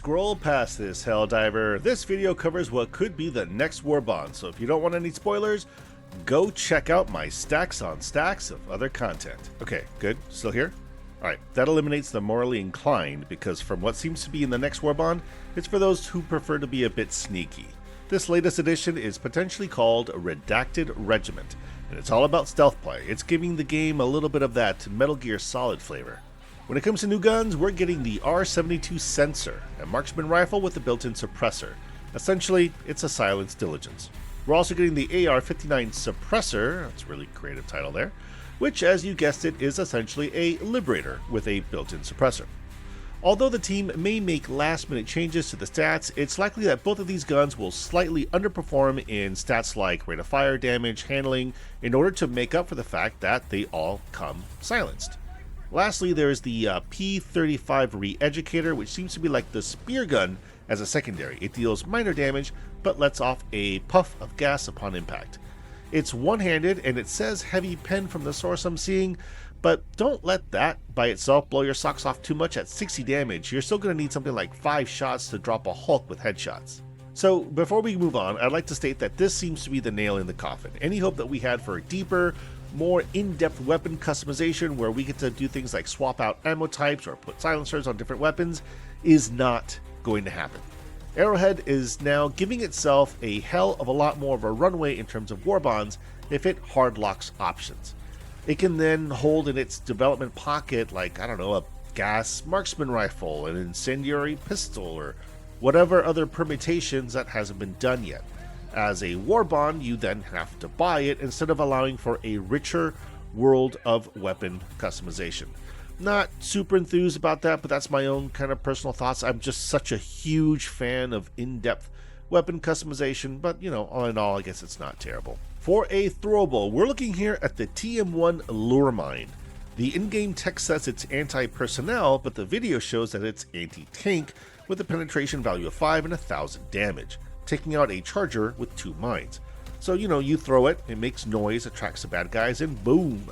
scroll past this, Helldiver. This video covers what could be the next Warbond, so if you don't want any spoilers, go check out my stacks on stacks of other content. Okay, good. Still here? Alright, that eliminates the morally inclined, because from what seems to be in the next Warbond, it's for those who prefer to be a bit sneaky. This latest edition is potentially called Redacted Regiment, and it's all about stealth play. It's giving the game a little bit of that Metal Gear Solid flavor. When it comes to new guns, we're getting the R72 Sensor, a marksman rifle with a built-in suppressor. Essentially, it's a silenced diligence. We're also getting the AR-59 Suppressor, that's a really creative title there, which, as you guessed it, is essentially a Liberator with a built-in suppressor. Although the team may make last-minute changes to the stats, it's likely that both of these guns will slightly underperform in stats like rate of fire, damage, handling, in order to make up for the fact that they all come silenced. Lastly, there is the P35 Re-Educator, which seems to be like the spear gun as a secondary. It deals minor damage, but lets off a puff of gas upon impact. It's one-handed, and it says heavy pen from the source I'm seeing, but don't let that by itself blow your socks off too much. At 60 damage, you're still going to need something like 5 shots to drop a Hulk with headshots. So before we move on, I'd like to state that this seems to be the nail in the coffin. Any hope that we had for a deeper, more in-depth weapon customization where we get to do things like swap out ammo types or put silencers on different weapons is not going to happen. Arrowhead is now giving itself a hell of a lot more of a runway in terms of Warbonds if it hard locks options. It can then hold in its development pocket, like, I don't know, a gas marksman rifle, an incendiary pistol, or whatever other permutations that hasn't been done yet. As a Warbond, you then have to buy it instead of allowing for a richer world of weapon customization. Not super enthused about that, but that's my own kind of personal thoughts. I'm just such a huge fan of in-depth weapon customization, but you know, all in all, I guess it's not terrible. For a throwable, we're looking here at the TM1 Lure Mine. The in-game text says it's anti-personnel, but the video shows that it's anti-tank with a penetration value of 5 and 1,000 damage, taking out a charger with 2 mines. So, you know, you throw it, it makes noise, attracts the bad guys, and boom!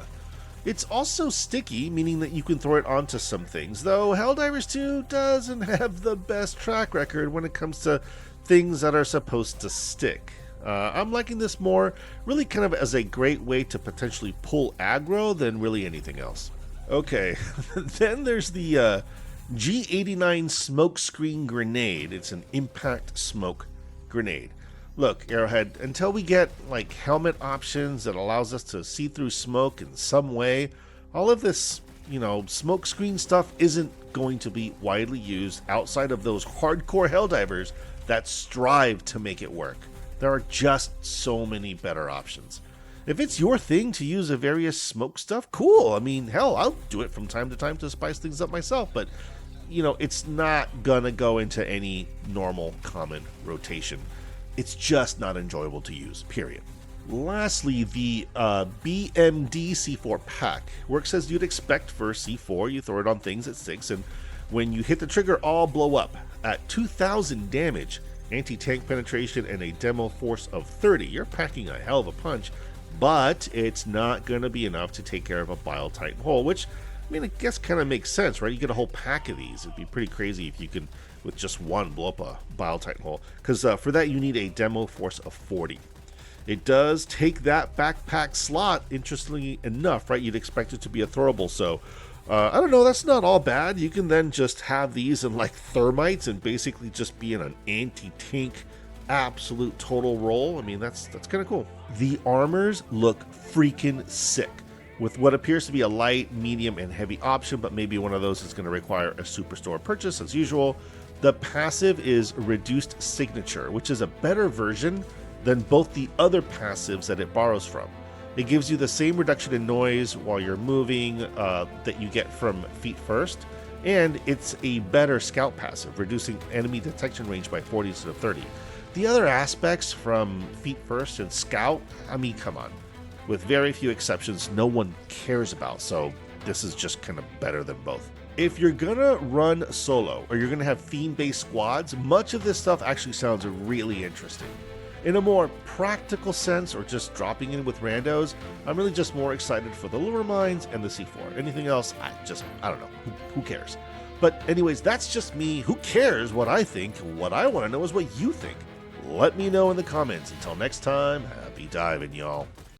It's also sticky, meaning that you can throw it onto some things, though Helldivers 2 doesn't have the best track record when it comes to things that are supposed to stick. I'm liking this more really kind of as a great way to potentially pull aggro than really anything else. Okay, then there's the G89 Smokescreen Grenade. It's an impact smoke grenade. Look, Arrowhead, until we get like helmet options that allows us to see through smoke in some way, all of this, you know, smoke screen stuff isn't going to be widely used outside of those hardcore Helldivers that strive to make it work. There are just so many better options. If it's your thing to use a various smoke stuff, cool. I mean, hell, I'll do it from time to time to spice things up myself, but you know, it's not gonna go into any normal common rotation. It's just not enjoyable to use, period. Lastly, the BMD C4 pack works as you'd expect for C4. You throw it on things at 6, and when you hit the trigger, all blow up. At 2,000 damage, anti-tank penetration, and a demo force of 30, you're packing a hell of a punch, but it's not going to be enough to take care of a Bile Titan hole, which, I mean, I guess kind of makes sense, right? You get a whole pack of these. It'd be pretty crazy if you can, with just one, blow up a Bile Titan hole, because for that you need a demo force of 40. It does take that backpack slot, interestingly enough, right? You'd expect it to be a throwable, so I don't know, that's not all bad. You can then just have these in like thermites and basically just be in an anti-tank absolute total roll. I mean, that's kind of cool. The armors look freaking sick, with what appears to be a light, medium, and heavy option, but maybe one of those is going to require a superstore purchase as usual. The passive is Reduced Signature, which is a better version than both the other passives that it borrows from. It gives you the same reduction in noise while you're moving that you get from Feet First, and it's a better scout passive, reducing enemy detection range by 40 instead of 30. The other aspects from Feet First and Scout, I mean, come on. With very few exceptions, no one cares about, so this is just kind of better than both. If you're gonna run solo, or you're gonna have theme-based squads, much of this stuff actually sounds really interesting. In a more practical sense, or just dropping in with randos, I'm really just more excited for the lure mines and the C4. Anything else, I don't know. Who cares? But anyways, that's just me. Who cares what I think? What I want to know is what you think. Let me know in the comments. Until next time, happy diving, y'all.